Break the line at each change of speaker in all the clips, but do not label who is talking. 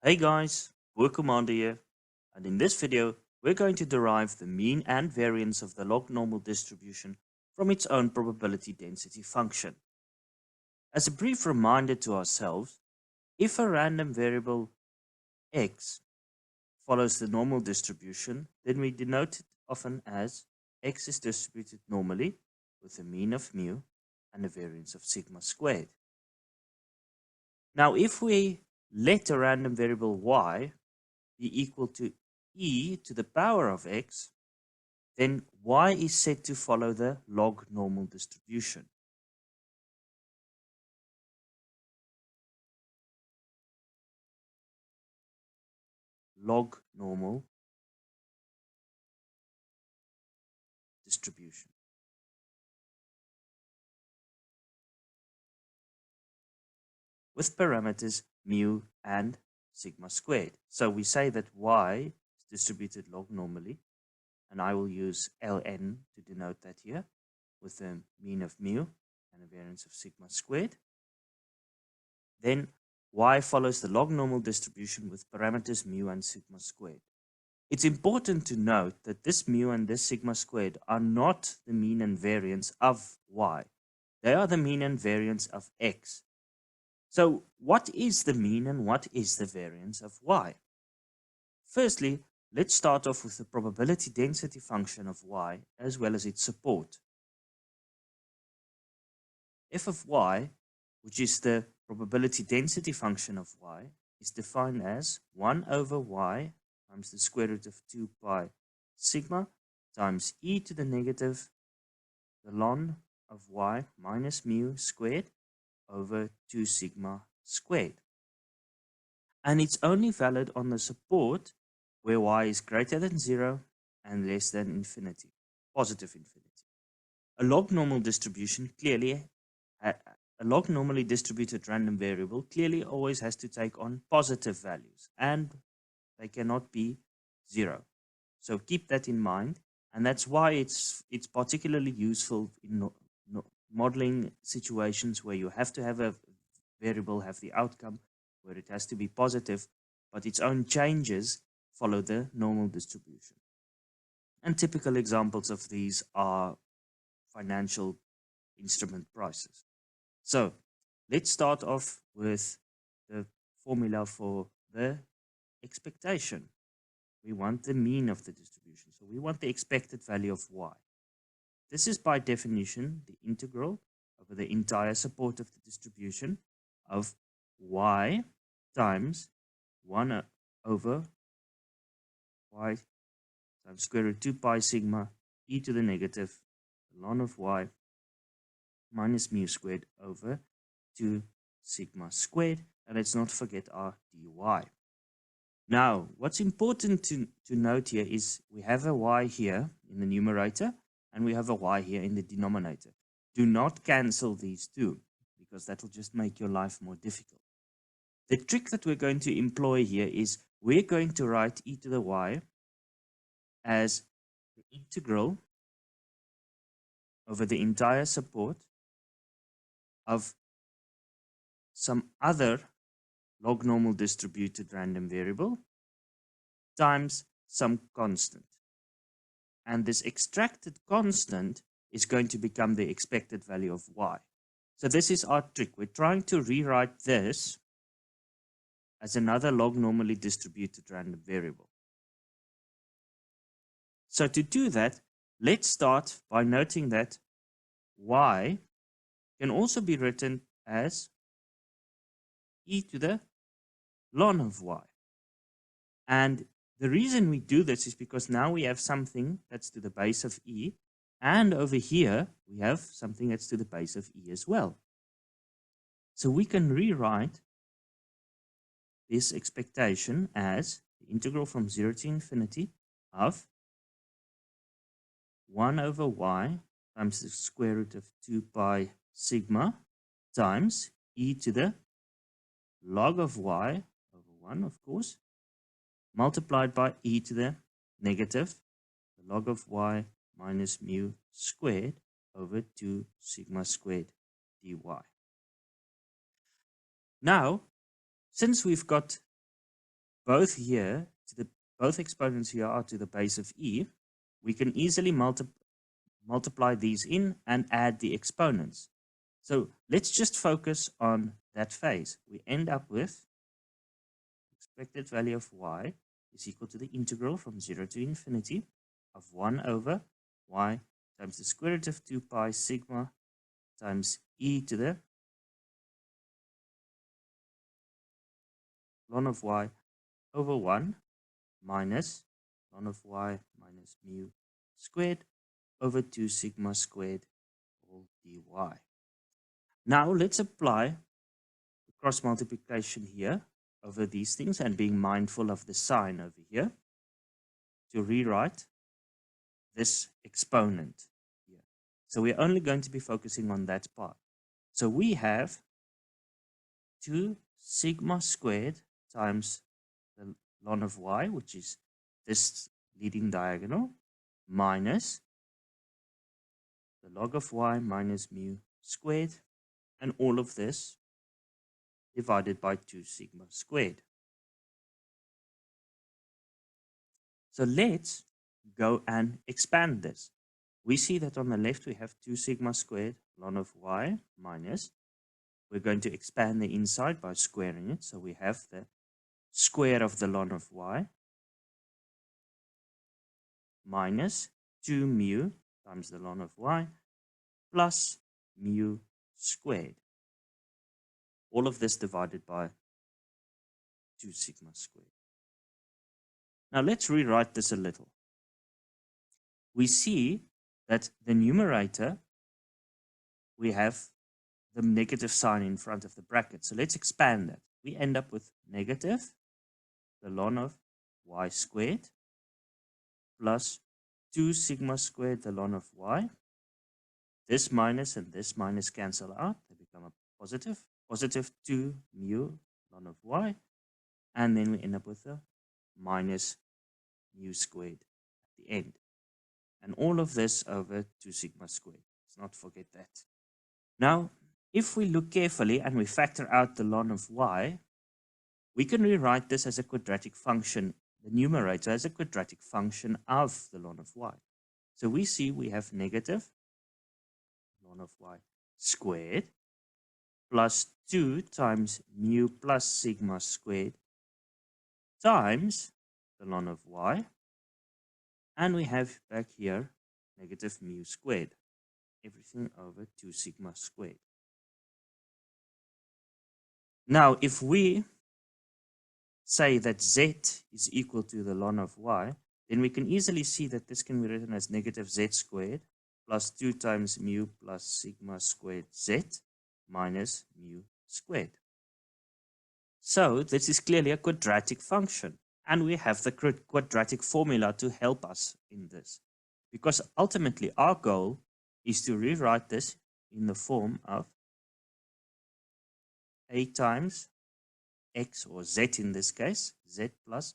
Hey guys, Commander here, and in this video we're going to derive the mean and variance of the log-normal distribution from its own probability density function. As a brief reminder to ourselves, if a random variable x follows the normal distribution, then we denote it often as x is distributed normally with a mean of mu and a variance of sigma squared. Now if we let a random variable y be equal to e to the power of x, then y is said to follow the log normal distribution. Log normal distribution. With parameters mu and sigma squared. So we say that y is distributed log normally, and I will use ln to denote that here, with a mean of mu and a variance of sigma squared. Then y follows the log normal distribution with parameters mu and sigma squared. It's important to note that this mu and this sigma squared are not the mean and variance of y. They are the mean and variance of x. So what is the mean and what is the variance of y? Firstly, let's start off with the probability density function of y as well as its support. F of y, which is the probability density function of y, is defined as 1 over y times the square root of 2 pi sigma times e to the negative the ln of y minus mu squared over 2 sigma squared. And it's only valid on the support where y is greater than 0 and less than infinity, positive infinity. A log normal distribution clearly, a log normally distributed random variable clearly always has to take on positive values, and they cannot be 0. So keep that in mind, and that's why it's particularly useful in modeling situations where you have to have a variable have the outcome where it has to be positive, but its own changes follow the normal distribution. And typical examples of these are financial instrument prices. So let's start off with the formula for the expectation. We want the mean of the distribution. So we want the expected value of y. This is by definition the integral over the entire support of the distribution of y times 1 over y times square root 2 pi sigma e to the negative ln of y minus mu squared over 2 sigma squared. And let's not forget our dy. Now, what's important to note here is we have a y here in the numerator and we have a y here in the denominator. Do not cancel these two because that will just make your life more difficult. The trick that we're going to employ here is we're going to write e to the y as the integral over the entire support of some other log normal distributed random variable times some constant. And this extracted constant is going to become the expected value of y. So this is our trick. We're trying to rewrite this as another log normally distributed random variable. So to do that, let's start by noting that y can also be written as e to the ln of y. And the reason we do this is because now we have something that's to the base of e, and over here we have something that's to the base of e as well. So we can rewrite this expectation as the integral from 0 to infinity of 1 over y times the square root of 2 pi sigma times e to the log of y over 1, of course, multiplied by e to the negative the log of y minus mu squared over 2 sigma squared dy. Now, since we've got both here, both exponents here are to the base of e, we can easily multiply these in and add the exponents. So let's just focus on that phase. We end up with expected value of y is equal to the integral from 0 to infinity of 1 over y times the square root of 2 pi sigma times e to the ln of y over 1 minus ln of y minus mu squared over 2 sigma squared all dy. Now let's apply the cross multiplication here over these things and being mindful of the sign over here to rewrite this exponent here. So we're only going to be focusing on that part. So we have 2 sigma squared times the ln of y, which is this leading diagonal, minus the log of y minus mu squared, and all of this divided by 2 sigma squared. So let's go and expand this. We see that on the left we have 2 sigma squared ln of y minus, we're going to expand the inside by squaring it. So we have the square of the ln of y minus 2 mu times the ln of y plus mu squared. All of this divided by 2 sigma squared. Now let's rewrite this a little. We see that the numerator, we have the negative sign in front of the bracket. So let's expand that. We end up with negative the ln of y squared plus 2 sigma squared the ln of y. This minus and this minus cancel out. They become a positive. Positive 2 mu ln of y. And then we end up with a minus mu squared at the end. And all of this over 2 sigma squared. Let's not forget that. Now, if we look carefully and we factor out the ln of y, we can rewrite this as a quadratic function, the numerator as a quadratic function of the ln of y. So we see we have negative ln of y squared plus 2 times mu plus sigma squared times the ln of y. And we have back here negative mu squared, everything over 2 sigma squared. Now, if we say that z is equal to the ln of y, then we can easily see that this can be written as negative z squared plus 2 times mu plus sigma squared z minus mu squared. So this is clearly a quadratic function, and we have the quadratic formula to help us in this, because ultimately our goal is to rewrite this in the form of a times x, or z in this case, z plus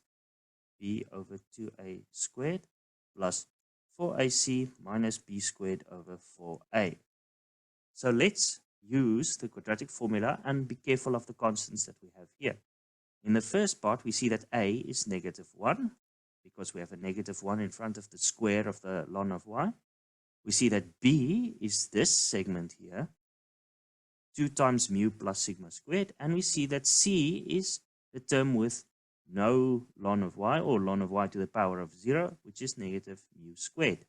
b over 2a squared plus 4ac minus b squared over 4a. So let's use the quadratic formula and be careful of the constants that we have here. In the first part, we see that a is negative 1 because we have a negative 1 in front of the square of the ln of y. We see that b is this segment here, 2 times mu plus sigma squared, and we see that c is the term with no ln of y, or ln of y to the power of 0, which is negative mu squared.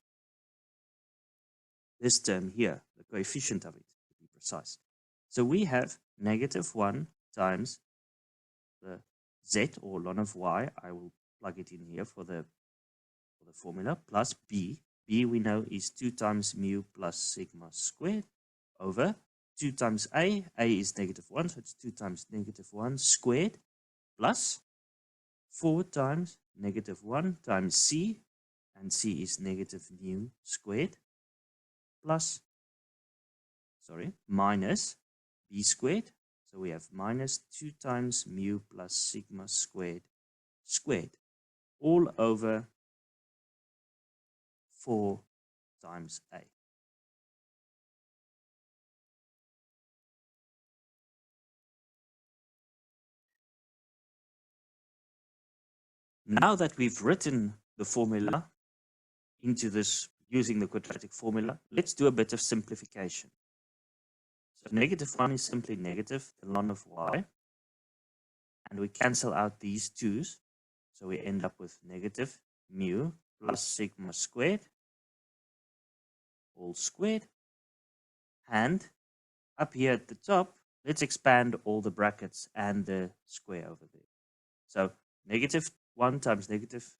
This term here, the coefficient of it, to be precise. So we have negative 1 times the z, or ln of y, I will plug it in here for the formula, plus b. b we know is 2 times mu plus sigma squared over 2 times a is negative 1, so it's 2 times negative 1 squared, plus 4 times negative 1 times c, and c is negative mu squared, plus, minus b squared. So we have minus 2 times mu plus sigma squared, all over 4 times a. Now that we've written the formula into this using the quadratic formula, let's do a bit of simplification. So -1 is simply negative the ln of y, and we cancel out these 2's, so we end up with negative mu plus sigma squared, all squared, and up here at the top, let's expand all the brackets and the square over there. So -1 times negative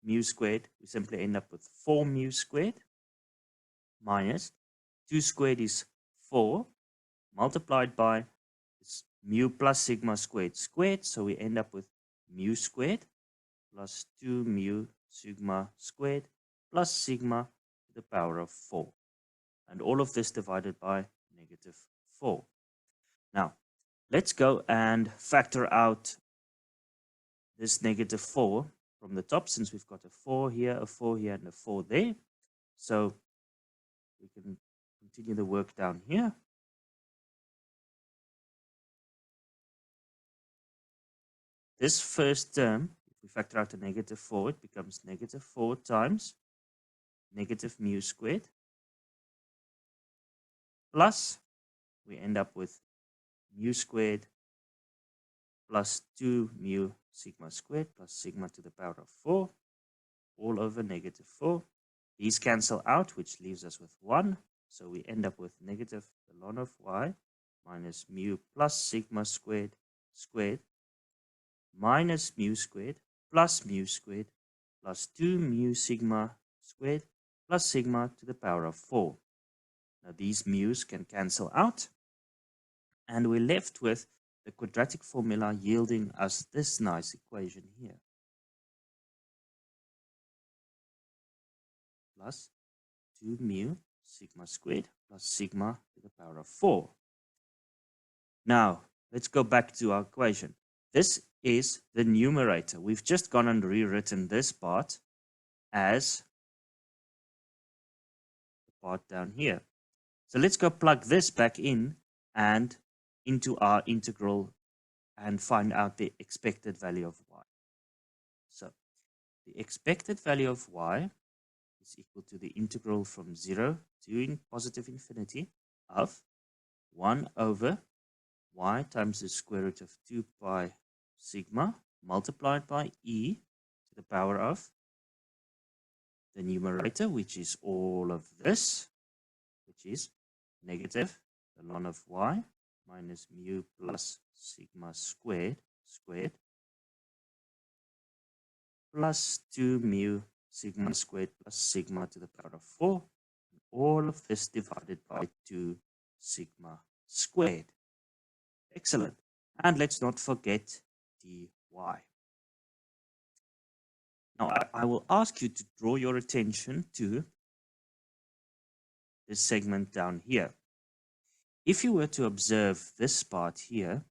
mu squared, we simply end up with 4 mu squared minus 2 squared is 4 multiplied by this mu plus sigma squared squared. So we end up with mu squared plus 2 mu sigma squared plus sigma to the power of 4. And all of this divided by -4. Now, let's go and factor out this -4 from the top, since we've got a 4 here, a 4 here, and a 4 there. So we can continue the work down here. This first term, if we factor out a -4, it becomes -4 times negative mu squared plus, we end up with mu squared plus 2 mu sigma squared plus sigma to the power of 4 all over -4. These cancel out, which leaves us with 1. So we end up with negative the ln of y minus mu plus sigma squared minus mu squared plus mu squared plus 2 mu sigma squared plus sigma to the power of 4. Now these mu's can cancel out, and we're left with the quadratic formula yielding us this nice equation here. Plus 2 mu sigma squared plus sigma to the power of 4. Now, let's go back to our equation. This is the numerator. We've just gone and rewritten this part as the part down here. So let's go plug this back in and into our integral and find out the expected value of y. So the expected value of y is equal to the integral from 0 to positive infinity of 1 over y times the square root of 2 pi sigma multiplied by e to the power of the numerator, which is all of this, which is negative the ln of y minus mu plus sigma squared plus 2 mu sigma squared plus sigma to the power of 4. And all of this divided by 2 sigma squared. Excellent. And let's not forget dy. Now, I will ask you to draw your attention to this segment down here. If you were to observe this part here,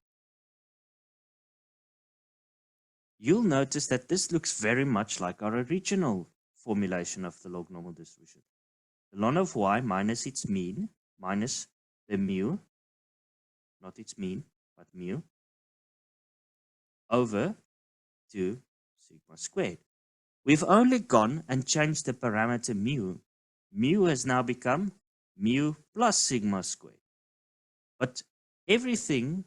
you'll notice that this looks very much like our original formulation of the log-normal distribution. The ln of y minus its mean minus the mu, not its mean, but mu, over 2 sigma squared. We've only gone and changed the parameter mu. Mu has now become mu plus sigma squared. But everything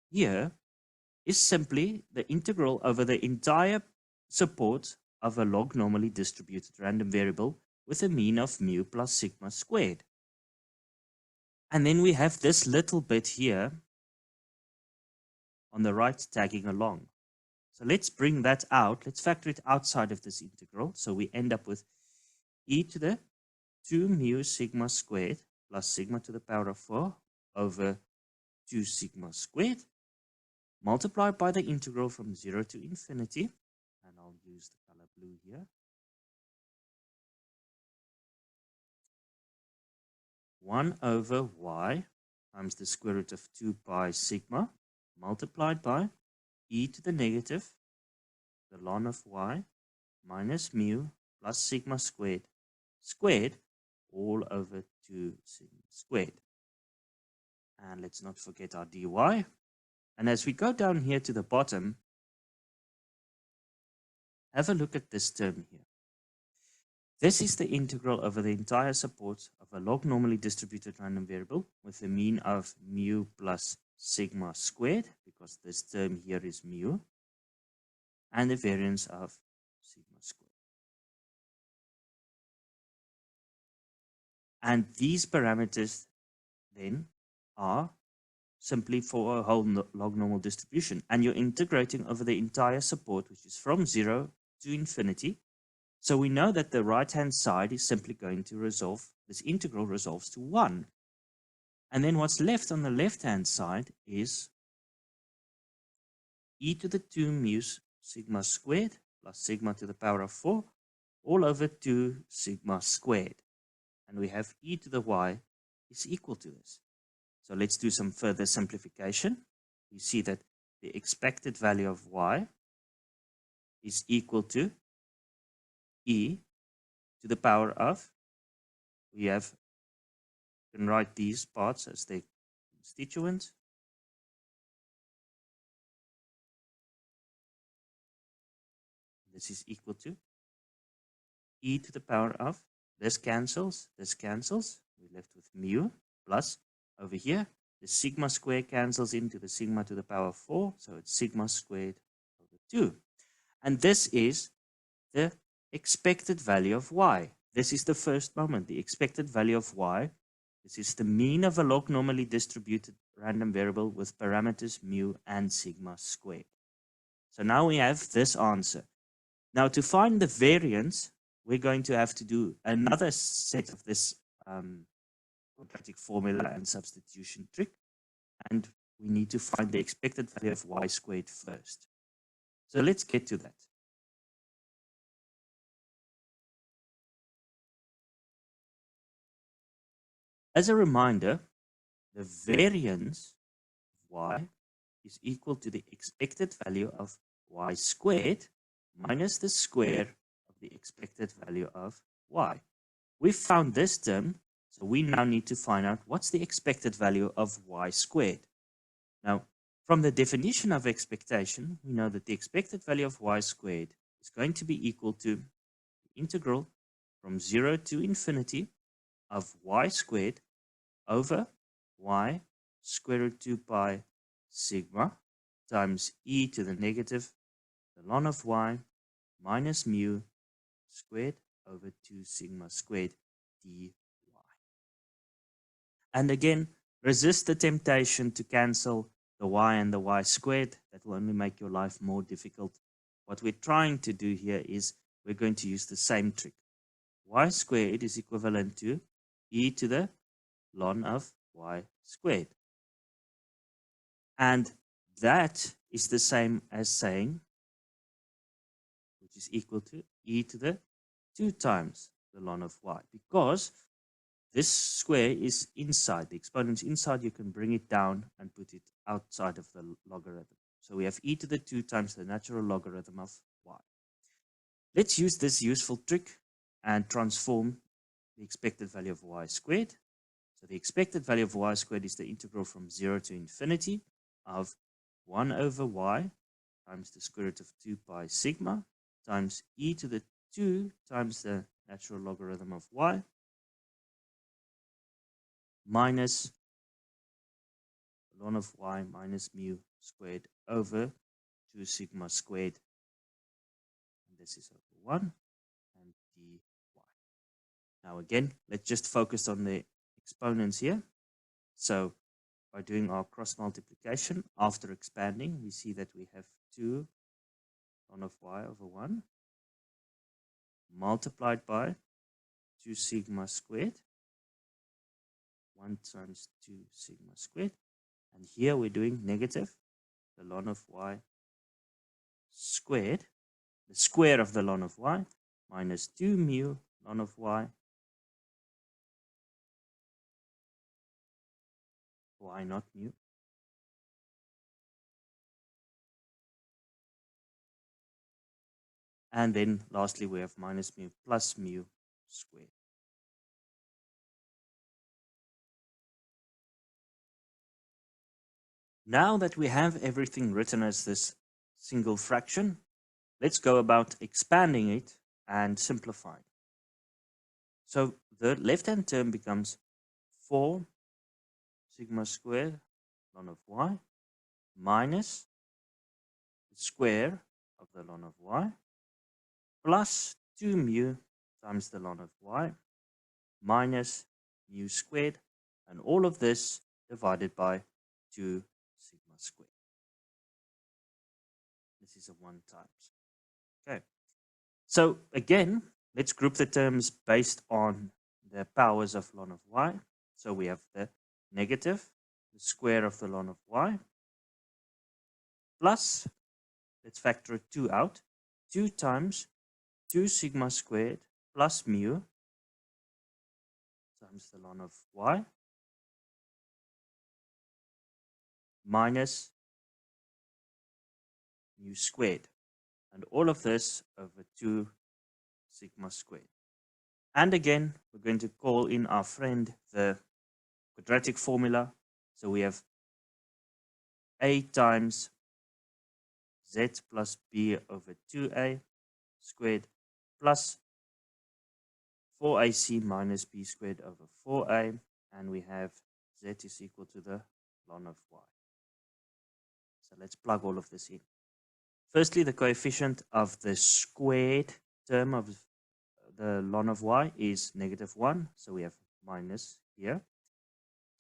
here is simply the integral over the entire support of a log-normally distributed random variable with a mean of mu plus sigma squared. And then we have this little bit here on the right tagging along. So let's bring that out. Let's factor it outside of this integral. So we end up with e to the 2 mu sigma squared plus sigma to the power of 4 over 2 sigma squared multiplied by the integral from 0 to infinity. And I'll use the color blue here. 1 over y times the square root of 2 pi sigma multiplied by e to the negative the ln of y minus mu plus sigma squared all over 2 sigma squared. And let's not forget our dy. And as we go down here to the bottom, Have a look at this term here. This is the integral over the entire support of a log-normally distributed random variable with a mean of mu plus sigma squared, because this term here is mu, and the variance of sigma squared. And these parameters then are simply for a whole log-normal distribution. And you're integrating over the entire support, which is from 0 to infinity. So we know that the right-hand side is simply going to resolve, this integral resolves to 1. And then what's left on the left-hand side is e to the 2 mu sigma squared plus sigma to the power of 4 all over 2 sigma squared. And we have e to the y is equal to this. So let's do some further simplification. We see that the expected value of y is equal to e to the power of, we can write these parts as their constituents. This is equal to e to the power of, this cancels, we're left with mu plus over here, the sigma squared cancels into the sigma to the power of 4, so it's sigma squared over 2. And this is the expected value of y. This is the first moment, the expected value of y. This is the mean of a log-normally distributed random variable with parameters mu and sigma squared. So now we have this answer. Now to find the variance, we're going to have to do another set of this quadratic formula and substitution trick. And we need to find the expected value of y squared first. So let's get to that. As a reminder, the variance of y is equal to the expected value of y squared minus the square of the expected value of y. We've found this term, so we now need to find out what's the expected value of y squared. Now, from the definition of expectation, we know that the expected value of y squared is going to be equal to the integral from 0 to infinity of y squared over y square root 2 pi sigma times e to the negative the ln of y minus mu squared over 2 sigma squared dy. And again, resist the temptation to cancel the y and the y squared. That will only make your life more difficult. What we're trying to do here is we're going to use the same trick. Y squared is equivalent to e to the ln of y squared. And that is the same as saying, which is equal to e to the 2 times the ln of y, because this square is inside, the exponent's inside, you can bring it down and put it outside of the logarithm. So we have e to the 2 times the natural logarithm of y. Let's use this useful trick and transform the expected value of y squared. So the expected value of y squared is the integral from 0 to infinity of 1 over y times the square root of 2 pi sigma times e to the 2 times the natural logarithm of y minus ln of y minus mu squared over 2 sigma squared. And this is over 1 and dy. Now again, let's just focus on the exponents here. So by doing our cross multiplication after expanding, we see that we have 2 ln of y over 1 multiplied by 2 sigma squared, 1 times 2 sigma squared. And here we're doing negative the ln of y squared, the square of the ln of y, minus 2 mu ln of y not mu, and then lastly we have minus mu plus mu squared. Now that we have everything written as this single fraction, let's go about expanding it and simplifying. So the left-hand term becomes 4 sigma squared ln of y minus the square of the ln of y plus 2 mu times the ln of y minus mu squared, and all of this divided by 2 sigma squared. This is a 1 times. Okay. So again, let's group the terms based on the powers of ln of y. So we have the negative, the square of the ln of y, plus, let's factor 2 out, 2 times 2 sigma squared plus mu times the ln of y minus mu squared. And all of this over 2 sigma squared. And again, we're going to call in our friend the quadratic formula. So we have a times z plus b over 2a squared plus 4ac minus b squared over 4a. And we have z is equal to the ln of y. So let's plug all of this in. Firstly, the coefficient of the squared term of the ln of y is -1. So we have minus here.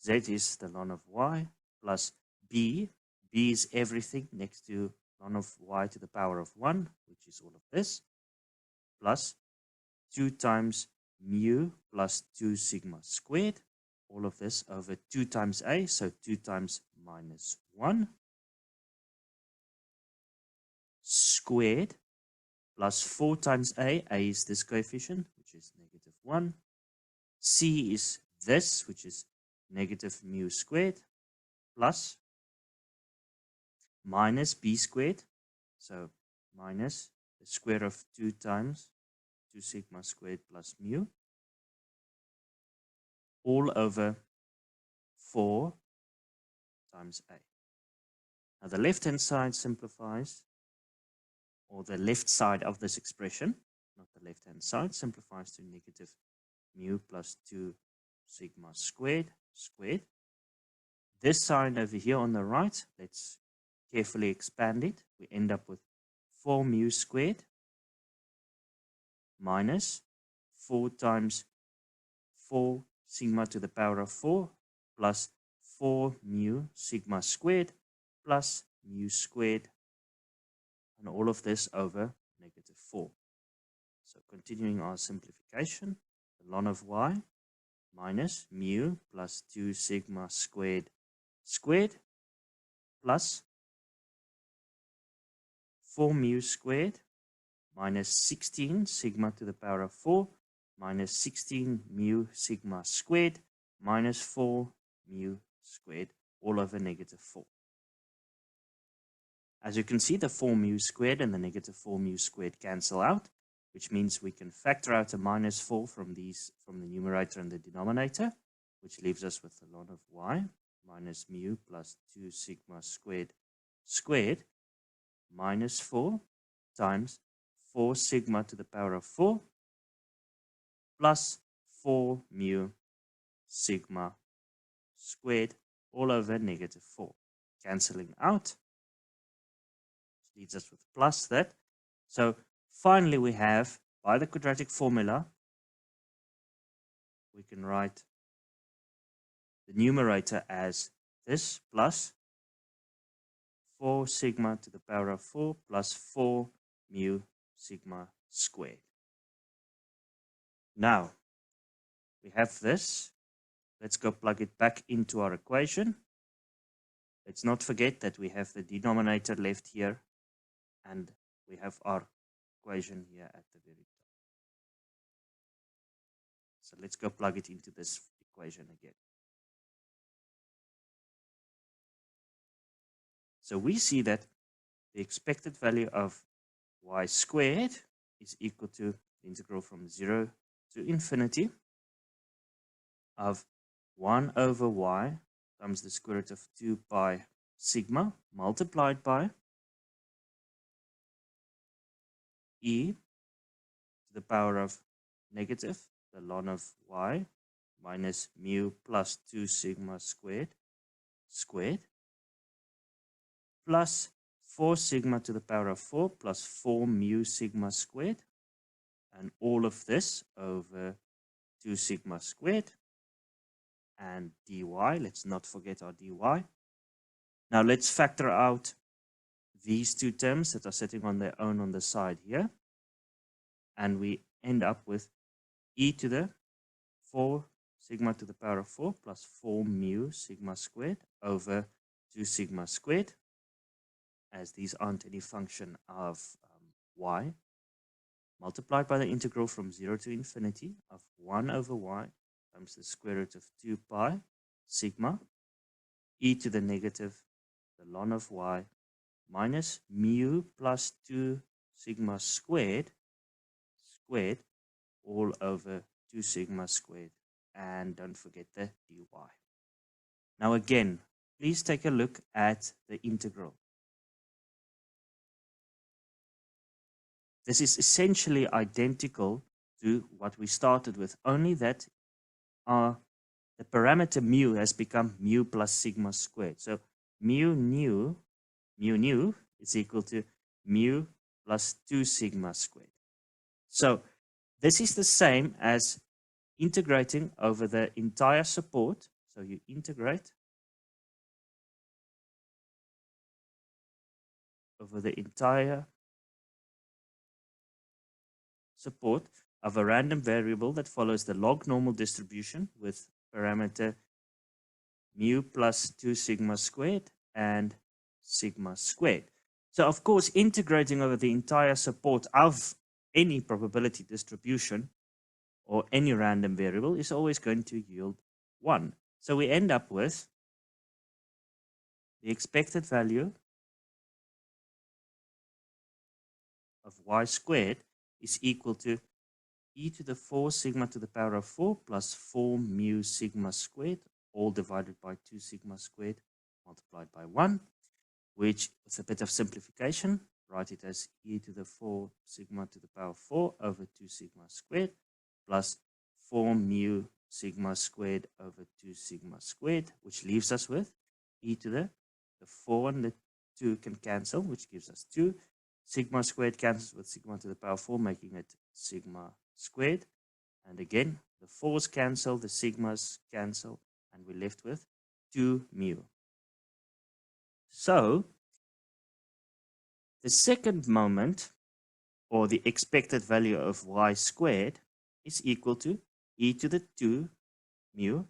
Z is the ln of y plus b. B is everything next to ln of y to the power of 1, which is all of this, plus 2 times mu plus 2 sigma squared. All of this over 2 times a, so 2 times -1 squared plus 4 times a is this coefficient, which is -1. C is this, which is negative mu squared, plus minus b squared, so minus the square of 2 times 2 sigma squared plus mu, all over 4 times a. Now the left-hand side simplifies, or the left side of this expression, not the left-hand side, simplifies to negative mu plus 2 sigma squared. This sign over here on the right, let's carefully expand it. We end up with 4 mu squared minus 4 times 4 sigma to the power of 4 plus 4 mu sigma squared plus mu squared, and all of this over -4. So continuing our simplification, the ln of y minus mu plus 2 sigma squared plus 4 mu squared minus 16 sigma to the power of 4 minus 16 mu sigma squared minus 4 mu squared, all over -4. As you can see, the 4 mu squared and the -4 mu squared cancel out, which means we can factor out a -4 from the numerator and the denominator, which leaves us with the ln of y minus mu plus 2 sigma squared minus 4 times 4 sigma to the power of 4 plus 4 mu sigma squared, all over -4. Cancelling out, which leaves us with plus that. So finally we have, by the quadratic formula, we can write the numerator as this, plus 4 sigma to the power of 4 plus 4 mu sigma squared. Now, we have this. Let's go plug it back into our equation. Let's not forget that we have the denominator left here, and we have our equation here at the very top. So let's go plug it into this equation again. So we see that the expected value of y squared is equal to the integral from 0 to infinity of 1 over y times the square root of 2 pi sigma multiplied by e to the power of negative, the ln of y, minus mu plus 2 sigma squared, plus 4 sigma to the power of 4 plus 4 mu sigma squared, and all of this over 2 sigma squared, and dy. Let's not forget our dy. Now let's factor out these two terms that are sitting on their own on the side here, and we end up with e to the 4 sigma to the power of 4 plus 4 mu sigma squared over 2 sigma squared, as these aren't any function of y, multiplied by the integral from 0 to infinity of 1 over y times the square root of 2 pi sigma e to the negative, the ln of y, minus mu plus 2 sigma squared, all over 2 sigma squared, and don't forget the dy. Now again, please take a look at the integral. This is essentially identical to what we started with, only that the parameter mu has become mu plus sigma squared. So mu nu is equal to mu plus 2 sigma squared. So this is the same as integrating over the entire support. So you integrate over the entire support of a random variable that follows the log normal distribution with parameter mu plus 2 sigma squared and sigma squared. So of course, integrating over the entire support of any probability distribution or any random variable is always going to yield 1. So we end up with the expected value of y squared is equal to e to the 4 sigma to the power of 4 plus 4 mu sigma squared, all divided by 2 sigma squared multiplied by 1, which with a bit of simplification, write it as e to the 4 sigma to the power of 4 over 2 sigma squared plus 4 mu sigma squared over 2 sigma squared, which leaves us with e to the 4 and the 2 can cancel, which gives us 2. Sigma squared cancels with sigma to the power of 4, making it sigma squared. And again, the 4's cancel, the sigmas cancel, and we're left with 2 mu. So the second moment, or the expected value of y squared, is equal to e to the 2 mu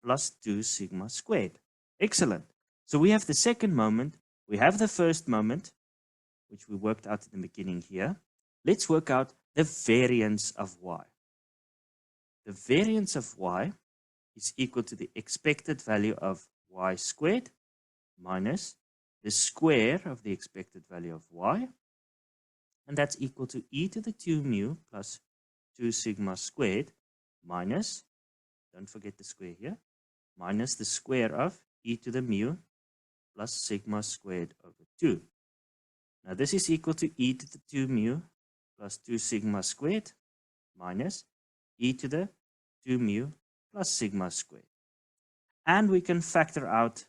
plus 2 sigma squared. Excellent. So we have the second moment, we have the first moment, which we worked out in the beginning here. Let's work out the variance of y. The variance of y is equal to the expected value of y squared minus the square of the expected value of y, and that's equal to e to the 2 mu plus 2 sigma squared minus, don't forget the square here, minus the square of e to the mu plus sigma squared over 2. Now this is equal to e to the 2 mu plus 2 sigma squared minus e to the 2 mu plus sigma squared. And we can factor out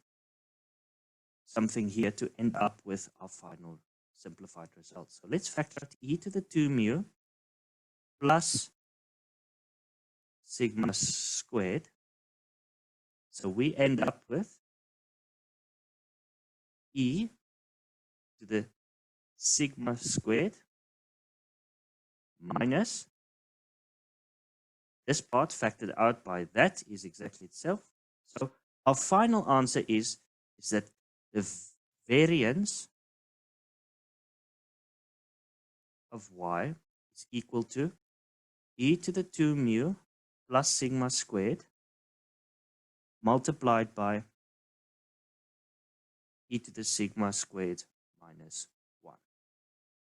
something here to end up with our final simplified result. So let's factor out e to the 2 mu plus sigma squared. So we end up with e to the sigma squared minus this part factored out by that is exactly itself. So our final answer is that the variance of y is equal to e to the 2 mu plus sigma squared multiplied by e to the sigma squared